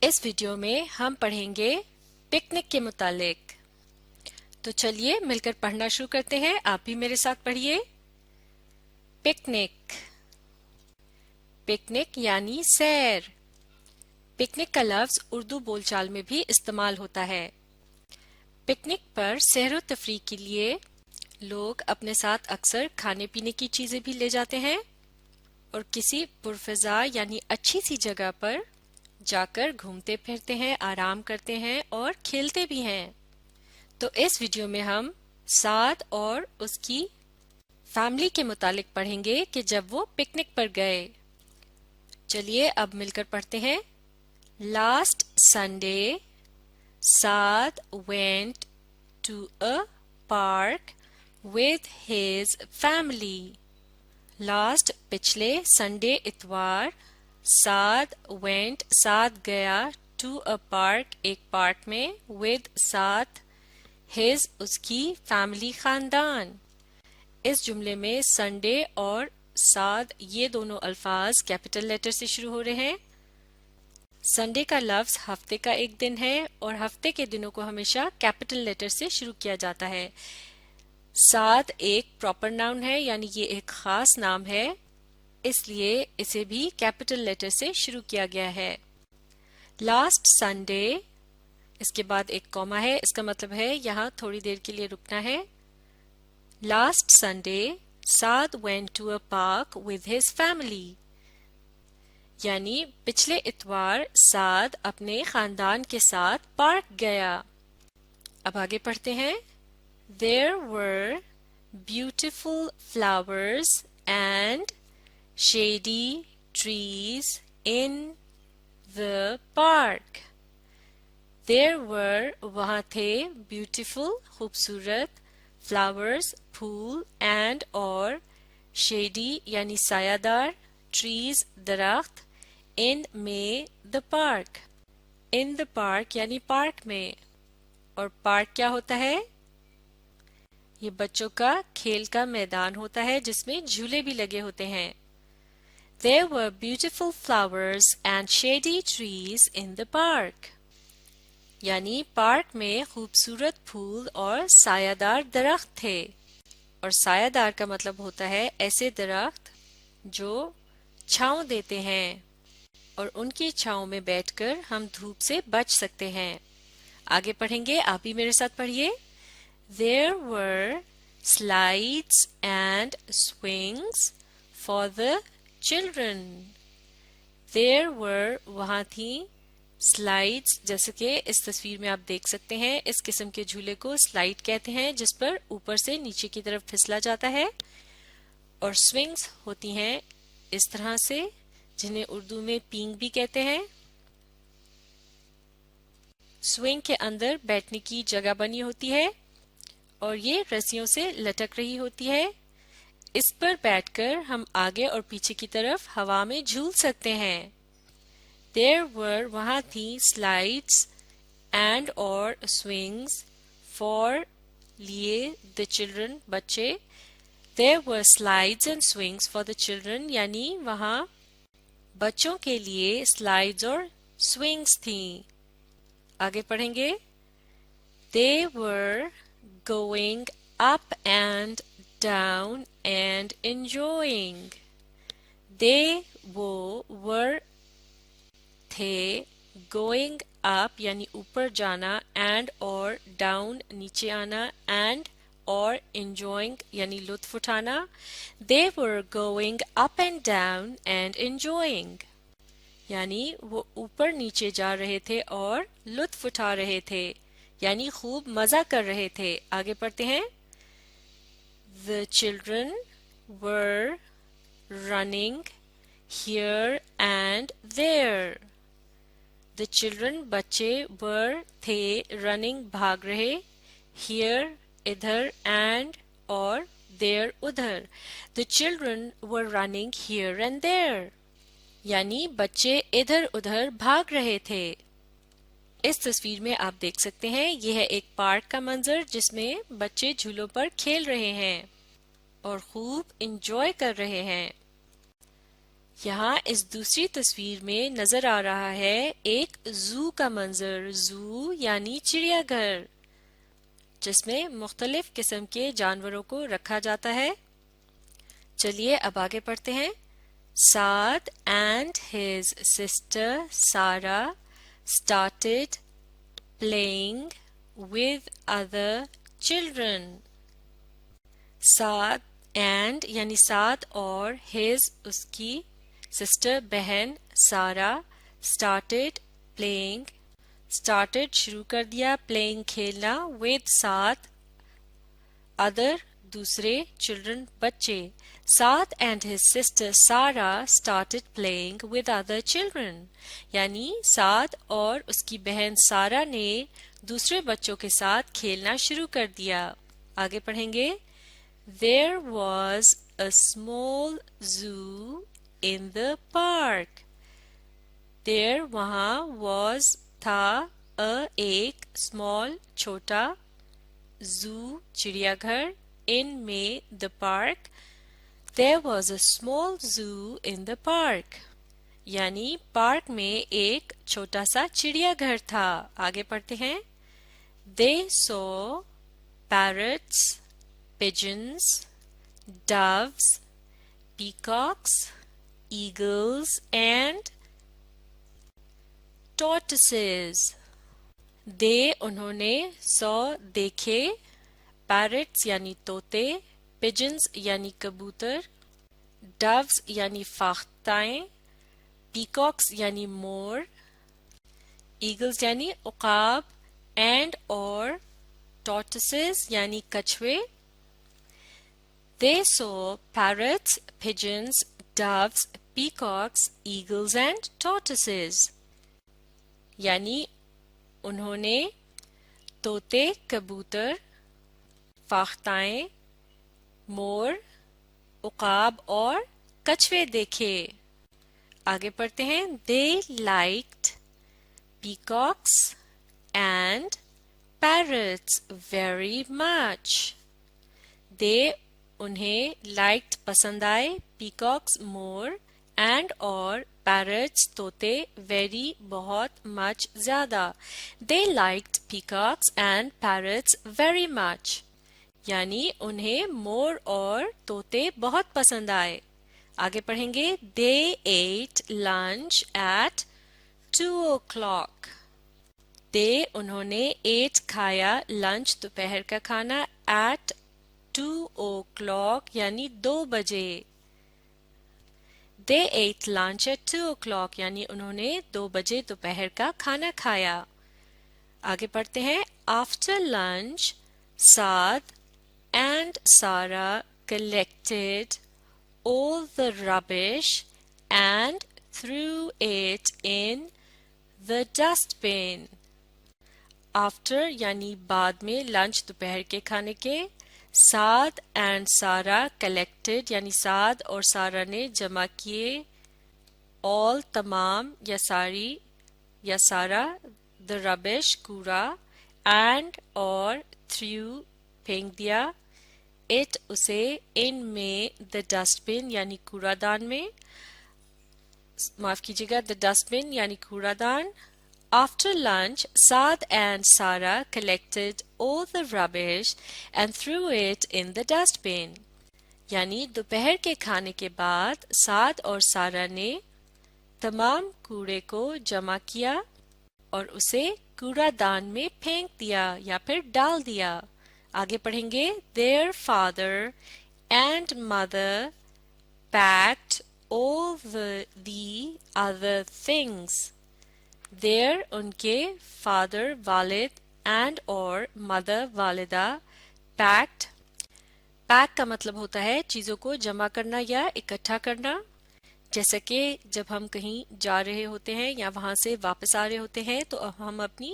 اس video میں ہم پڑھیں گے پکنک کے متعلق۔ تو چلیے مل کر پڑھنا شروع کرتے ہیں۔ آپ بھی میرے ساتھ پڑھیے۔ پکنک، پکنک یعنی سیر۔ پکنک کا لفظ اردو بول چال میں بھی استعمال ہوتا ہے۔ پکنک پر سیر و تفریح کے لیے لوگ اپنے ساتھ اکثر کھانے پینے کی چیزیں بھی لے جاتے ہیں اور کسی پرفضا یعنی اچھی سی جگہ پر جا کر گھومتے پھرتے ہیں، آرام کرتے ہیں اور کھیلتے بھی ہیں۔ تو اس ویڈیو میں ہم سعد اور اس کی فیملی کے متعلق پڑھیں گے کہ جب وہ پکنک پر گئے۔ چلیے اب مل کر پڑھتے ہیں۔ Last Sunday Saad went to a park with his family۔ Last پچھلے سنڈے اتوار سعد سعد گیا to a park ایک پارک میں with ساتھ his اس کی فیملی خاندان۔ اس جملے میں سنڈے اور سعد یہ دونوں الفاظ کیپٹل لیٹر سے شروع ہو رہے ہیں۔ سنڈے کا لفظ ہفتے کا ایک دن ہے اور ہفتے کے دنوں کو ہمیشہ کیپٹل لیٹر سے شروع کیا جاتا ہے۔ سعد ایک پراپر ناؤن ہے یعنی یہ ایک خاص نام ہے، اس لیے اسے بھی کیپٹل لیٹر سے شروع کیا گیا ہے۔ لاسٹ سنڈے اس کے بعد ایک کوما ہے، اس کا مطلب ہے یہاں تھوڑی دیر کے لیے رکنا ہے۔ Last Sunday Saad went to a park with his family، یعنی پچھلے اتوار سعد اپنے خاندان کے ساتھ پارک گیا۔ اب آگے پڑھتے ہیں۔ There were beautiful flowers and shady trees in the park۔ There were وہاں تھے beautiful خوبصورت flowers پھول and اور shady یعنی سایہ دار trees درخت in میں the park in the park یعنی پارک میں۔ اور پارک کیا ہوتا ہے؟ یہ بچوں کا کھیل کا میدان ہوتا ہے جس میں جھولے بھی لگے ہوتے ہیں۔ There were beautiful flowers and shady trees in the park، یعنی پارک میں خوبصورت پھول اور سایہ دار درخت تھے۔ اور سایہ دار کا مطلب ہوتا ہے ایسے درخت جو چھاؤں دیتے ہیں اور ان کی چھاؤں میں بیٹھ کر ہم دھوپ سے بچ سکتے ہیں۔ آگے پڑھیں گے، آپ بھی میرے ساتھ پڑھیے۔ There were slides and swings for the children۔ There were وہاں تھیں slides جیسے کہ اس تصویر میں آپ دیکھ سکتے ہیں، اس قسم کے جھولے کو سلائڈ کہتے ہیں جس پر اوپر سے نیچے کی طرف پھسلا جاتا ہے، اور swings ہوتی ہیں اس طرح سے جنہیں اردو میں پینگ بھی کہتے ہیں۔ سوئنگ کے اندر بیٹھنے کی جگہ بنی ہوتی ہے اور یہ رسیوں سے لٹک رہی ہوتی ہے، اس پر بیٹھ کر ہم آگے اور پیچھے کی طرف ہوا میں جھول سکتے ہیں۔ There were وہاں تھی slides and اور swings for لیے the children بچے۔ There were slides and swings for the children یعنی وہاں بچوں کے لیے slides اور swings تھیں۔ آگے پڑھیں گے۔ They were going up and down and enjoying۔ They وہ were تھے going up یعنی اوپر جانا and اور down نیچے آنا and اور enjoying یعنی لطف اٹھانا۔ They were going up and down and enjoying یعنی وہ اوپر نیچے جا رہے تھے اور لطف اٹھا رہے تھے یعنی خوب مزہ کر رہے تھے۔ آگے پڑھتے ہیں۔ The children were running here and there۔ The children بچے were تھے running بھاگ رہے here ادھر and اور there ادھر۔ The children were running here and there یعنی بچے ادھر ادھر بھاگ رہے تھے۔ اس تصویر میں آپ دیکھ سکتے ہیں یہ ہے ایک پارک کا منظر جس میں بچے جھولوں پر کھیل رہے ہیں اور خوب انجوائے کر رہے ہیں۔ یہاں اس دوسری تصویر میں نظر آ رہا ہے ایک زو کا منظر. زو یعنی چڑیا گھر جس میں مختلف قسم کے جانوروں کو رکھا جاتا ہے. چلیے اب آگے پڑھتے ہیں. Saad and his sister Sarah started playing with other children. Saad and یعنی سعد اور his اس کی سسٹر بہن سارا started playing started شروع کر دیا playing کھیلنا with ساتھ other دوسرے children بچے. سعد and his sister Sarah started playing with other children یعنی سعد اور اس کی بہن سارا نے دوسرے بچوں کے ساتھ کھیلنا شروع کر دیا. آگے پڑھیں گے. There was a small zoo in the park. There وہاں was تھا ایک small چھوٹا zoo چڑیا گھر in میں the park. There was a small zoo in the park. یعنی پارک میں ایک چھوٹا سا چڑیا گھر تھا. آگے پڑھتے ہیں. They saw parrots, pigeons, doves, peacocks, eagles and tortoises. They انہوں نے saw دیکھے parrots یعنی طوطے pigeons یعنی کبوتر doves یعنی فاختائیں peacocks یعنی مور eagles یعنی عقاب and اور tortoises یعنی کچھوے. They saw parrots, pigeons, doves, peacocks, eagles and tortoises. یعنی انہوں نے طوطے کبوتر فاختائیں مور عقاب اور کچھوے دیکھے. آگے پڑھتے ہیں. They liked peacocks and parrots very much. They انہیں liked پسند آئے peacocks مور and اور parrots طوطے very بہت much زیادہ. They liked peacocks and parrots very much. یعنی انہیں مور اور طوطے بہت پسند آئے. آگے پڑھیں گے. They ate lunch at 2 o'clock. They انہوں نے ate کھایا lunch دوپہر کا کھانا at 2 o'clock یعنی 2 بجے. They ate lunch at 2 o'clock یعنی انہوں نے 2 بجے دوپہر کا کھانا کھایا. آگے پڑھتے ہیں. After lunch, Saad and Sarah collected all the rubbish and threw it in the dustbin. After یعنی بعد میں لنچ دوپہر کے کھانے کے سعد اینڈ سارا کلیکٹڈ یعنی سعد اور سارا نے جمع کیے all تمام یا ساری یا سارا the rubbish کوڑا and اور threw پھینک دیا it اسے in میں the dustbin یعنی کوڑا دان میں معاف کیجیے گا the dustbin یعنی کوڑا دان. After lunch, Saad and Sarah collected all the rubbish and threw it in the dustbin. یعنی دوپہر کے کھانے کے بعد سعد اور سارا نے تمام کوڑے کو جمع کیا اور اسے کوڑا دان میں پھینک دیا یا پھر ڈال دیا. آگے پڑھیں گے. Their father and mother packed all the other things. Their ان کے father والد and اور mother والدہ packed پیک کا مطلب ہوتا ہے چیزوں کو جمع کرنا یا اکٹھا کرنا. جیسا کہ جب ہم کہیں جا رہے ہوتے ہیں یا وہاں سے واپس آ رہے ہوتے ہیں تو ہم اپنی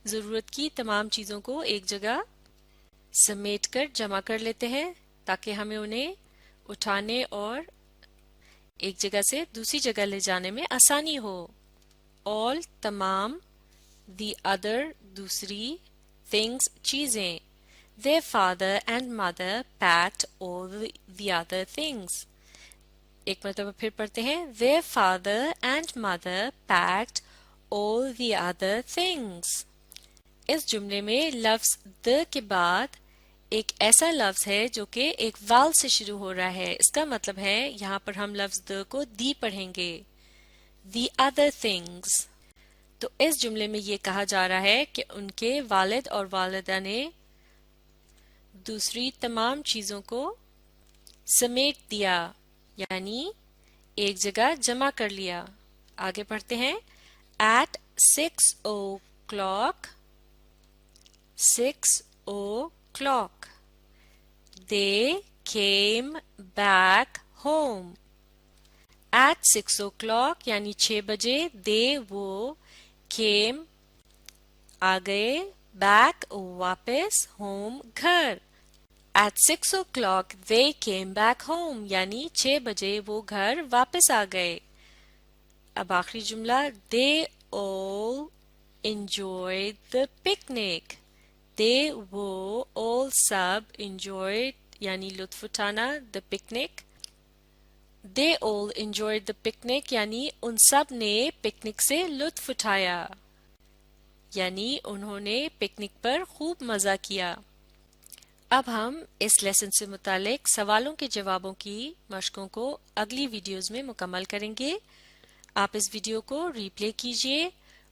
ضرورت کی تمام چیزوں کو ایک جگہ سمیٹ کر جمع کر لیتے ہیں تاکہ ہمیں انہیں اٹھانے اور ایک جگہ سے دوسری جگہ لے جانے میں آسانی ہو. all تمام the other دوسری things چیزیں. Their father and mother packed all the other things. ایک مرتبہ پھر پڑھتے ہیں their father and mother packed all the other things. اس جملے میں لفظ the کے بعد ایک ایسا لفظ ہے جو کہ ایک وال سے شروع ہو رہا ہے. اس کا مطلب ہے یہاں پر ہم لفظ the کو دی پڑھیں گے. the other things. تو اس جملے میں یہ کہا جا رہا ہے کہ ان کے والد اور والدہ نے دوسری تمام چیزوں کو سمیٹ دیا یعنی ایک جگہ جمع کر لیا. آگے پڑھتے ہیں at 6 o'clock they came back home. at 6 o'clock یعنی 6 بجے they وہ came آ گئے back واپس home گھر. at 6 o'clock they came back home یعنی 6 بجے وہ گھر واپس آ گئے. اب آخری جملہ they all enjoyed the picnic. they وہ all سب enjoyed یعنی لطف اٹھانا the picnic. they all enjoyed the picnic یعنی ان سب نے پکنک سے لطف اٹھایا یعنی انہوں نے پکنک پر خوب مزہ کیا. اب ہم اس لیسن سے متعلق سوالوں کے جوابوں کی مشقوں کو اگلی ویڈیوز میں مکمل کریں گے. آپ اس ویڈیو کو ری پلے کیجیے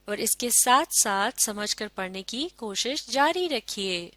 اور اس کے ساتھ ساتھ سمجھ کر پڑھنے کی کوشش جاری رکھیے.